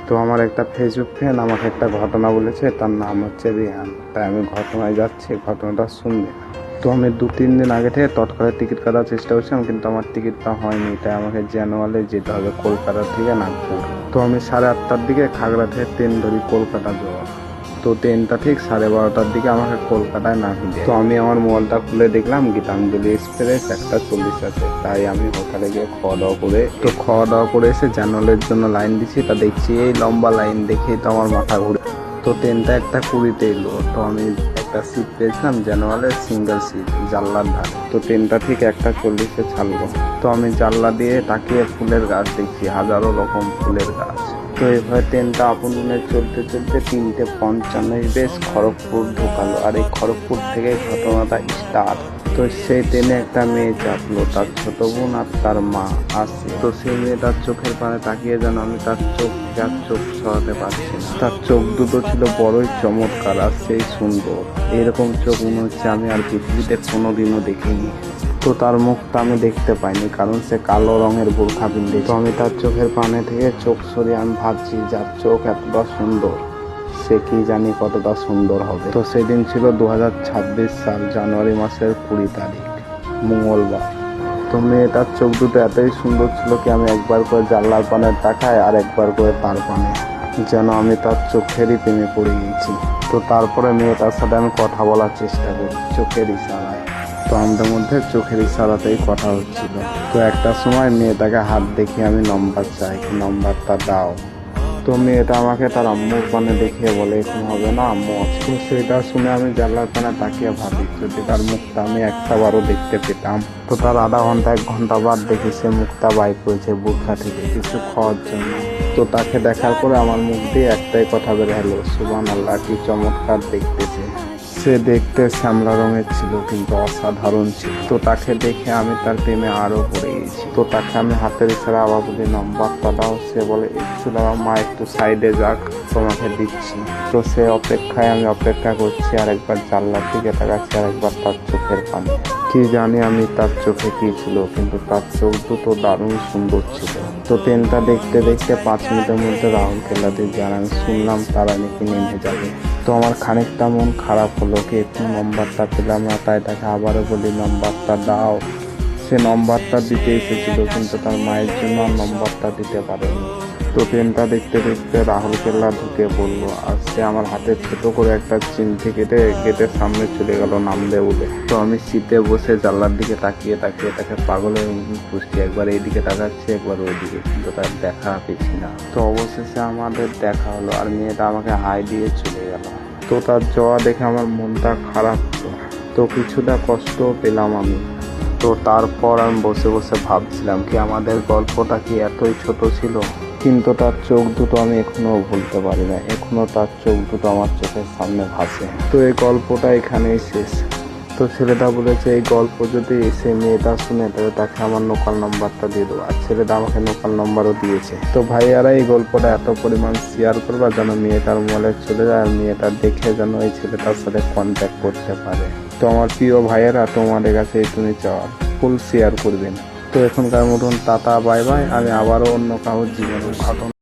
তো আমার একটা ফেসবুক ফ্রেন্ড আমাকে একটা ঘটনা বলেছে, তার নাম হচ্ছে রিহান। তাই আমি ঘটনায় যাচ্ছি, ঘটনাটা শুনবে। তো আমি 2-3 দিন আগে থেকে তৎকালে টিকিট কাটার চেষ্টা করছিলাম, কিন্তু আমার টিকিটটা হয়নি। তাই আমাকে জানুয়ারি যেতে হবে কলকাতা থেকে নাগপুর। তো আমি 8:30টার দিকে খাগড়া থেকে ট্রেন ধরি কলকাতা যাওয়ার। তো ট্রেনটা ঠিক 12:30টার দিকে আমাকে কলকাতায় নামিয়ে দেয়। তো আমি আমার মোবাইলটা খুলে দেখলাম গীতাঞ্জলি এক্সপ্রেস 1:40 আছে। তাই আমি হোটেলে গিয়ে খাওয়া দাওয়া করে এসে জানুয়ারির জন্য লাইন দিচ্ছি। তা দেখছি এই লম্বা লাইন দেখেই তো আমার মাথা ঘুরে। তো ট্রেনটা 1:20-তে এলো। তো আমি একটা সিট পেয়েছিলাম জানুয়ারির সিঙ্গেল সিট জানলার ধারে। তো ট্রেনটা ঠিক 1:40-এ ছাড়লো। তো আমি জানলা দিয়ে তাকিয়ে ফুলের গাছ দেখছি, হাজারো রকম ফুলের গাছ। তো এভাবে ট্রেনটা আপন মনে চলতে চলতে 3:55 বেশ খড়গপুর ঢোকালো। আর এই খড়গপুর থেকে ঘটনাটা স্টার্ট। তো সেই ট্রেনে একটা মেয়ে চাপলো, তার ছোট বোন আর তার মা আসছে। তো সেই মেয়েটার চোখের পানে তাকিয়ে যেন আমি তার চোখ সরাতে পারছি না। তার চোখ দুটো ছিল বড়ই চমৎকার আর সেই সুন্দর। এরকম চোখ মনে হচ্ছে আমি আর পৃথিবীতে কোনোদিনও দেখিনি। তো তার মুখটা আমি দেখতে পাইনি, কারণ সে কালো রঙের বোরখা পিন্ধে। তো আমি তার চোখের পানে থেকে চোখ সরিয়ে আমি ভাবছি, যার চোখ এতটা সুন্দর সে কি জানি কতটা সুন্দর হবে। তো সেদিন ছিল 2026 সাল জানুয়ারি মাসের 20 তারিখ, মঙ্গলবার। তো মেয়েটার চোখ দুটো এতই সুন্দর ছিল কি আমি একবার করে জানলার পানে তাকায় আর একবার করে তার পানে, যেন আমি তার চোখেরই প্রেমে পড়ে গেছি। তো তারপরে মেয়েটার সাথে আমি কথা বলার চেষ্টা করি চোখের ইশারায়। তো আমাদের মধ্যে চোখের ইশারাতেই কথা হচ্ছিল। তো একটা সময় মেয়েটাকে হাত দেখে আমি নম্বর চাই, নম্বরটা দাও। তো মেয়েটা আমাকে তার আম্মুর পানে দেখিয়ে বলে, এখন হবে না, আম্মু আছে। তো সেটা শুনে আমি জানলার পানে তাকিয়ে ভাবি, যদি তার মুখটা আমি একটাবারও দেখতে পেতাম। তো তার আধা ঘন্টা 1 ঘন্টা বাদ দেখি সে মুখটা বাইর করেছে বোরখা থেকে কিছু খাওয়ার জন্য। তো তাকে দেখার পরে আমার মুখ দিয়ে একটাই কথা বের হলো, সুবহানাল্লাহ, কি চমৎকার দেখতেছে। সে দেখতে শ্যামলা রঙের ছিল, কিন্তু অসাধারণ ছিল। তো তাকে দেখে আমি তার প্রেমে আরো পড়ে গেছি। তো তাকে আমি হাতের ইশারা আবার বলি, নম্বরটা দাও। সে বলে, একটু দাও মা, একটু সাইডে যাক, তোমাকে দিচ্ছি। তো সে অপেক্ষায় আমি অপেক্ষা করছি, আর একবার জানলার দিকে তাকাচ্ছি, আর একবার তার চোখের পানে। কি জানি আমি তার চোখে কি ছিল, কিন্তু তার চোখ দুটো দারুণ সুন্দর ছিল। তো ট্রেনটা দেখতে দেখতে 5 মিনিটের মধ্যে রাউরকেলা দিয়ে যান। আমি শুনলাম তারা নাকি নেমে যাবে। তো আমার খানিকটা মন খারাপ হলো কি একটু নম্বরটা পেলাম না। তাই তাকে আবারও বলি, নম্বরটা দাও। সে নম্বরটা দিতে এসেছিল, কিন্তু তার মায়ের জন্য আর নম্বরটা দিতে পারেনি। তো ট্রেনটা দেখতে দেখতে রাউরকেলা ঢুকে পড়লো, আর সে আমার হাতে ছোট করে একটা চিমটি কেটে গেটের সামনে চলে গেল নামবে বলে। তো আমি সিটে বসে জানলার দিকে তাকিয়ে তাকে পাগলের খুঁজছি, একবার এইদিকে তাকাচ্ছি, একবার ওইদিকে, কিন্তু তার দেখা পেয়েছি না। তো অবশেষে আমাদের দেখা হলো, আর মেয়েটা আমাকে হাই দিয়ে চলে গেল। তো তার যাওয়া দেখে আমার মনটা খারাপ হলো। তো কিছুটা কষ্ট পেলাম আমি। তো তারপর আমি বসে বসে ভাবছিলাম কি আমাদের গল্পটা কি এতই ছোট ছিল। কিন্তু তার চোখ দুটো আমি এখনো ভুলতে পারি না, এখনো তার চোখ দুটো আমার চোখের সামনে ভাসে। তো এই গল্পটা এখানেই শেষ। তো ছেলেটা বলেছে এই গল্প যদি এসে মেয়েটা শুনে তাহলে তাকে আমার লোকাল নাম্বারটা দিয়ে দেবো, আর ছেলেটা আমাকে লোকাল নাম্বারও দিয়েছে। তো ভাইয়ারা এই গল্পটা এত পরিমাণ শেয়ার করবা যেন মেয়েটার মোবাইলে চলে যায়, আর মেয়েটা দেখে যেন এই ছেলেটার সাথে কন্ট্যাক্ট করতে পারে। তো আমার প্রিয় ভাইয়েরা, তোমাদের কাছে এইটুকুই চাওয়ার, ফুল শেয়ার করবেন। তো এখনকার মতন টাটা, বাই বাই। আমি আবারও অন্য কারোর জীবনের ঘটনা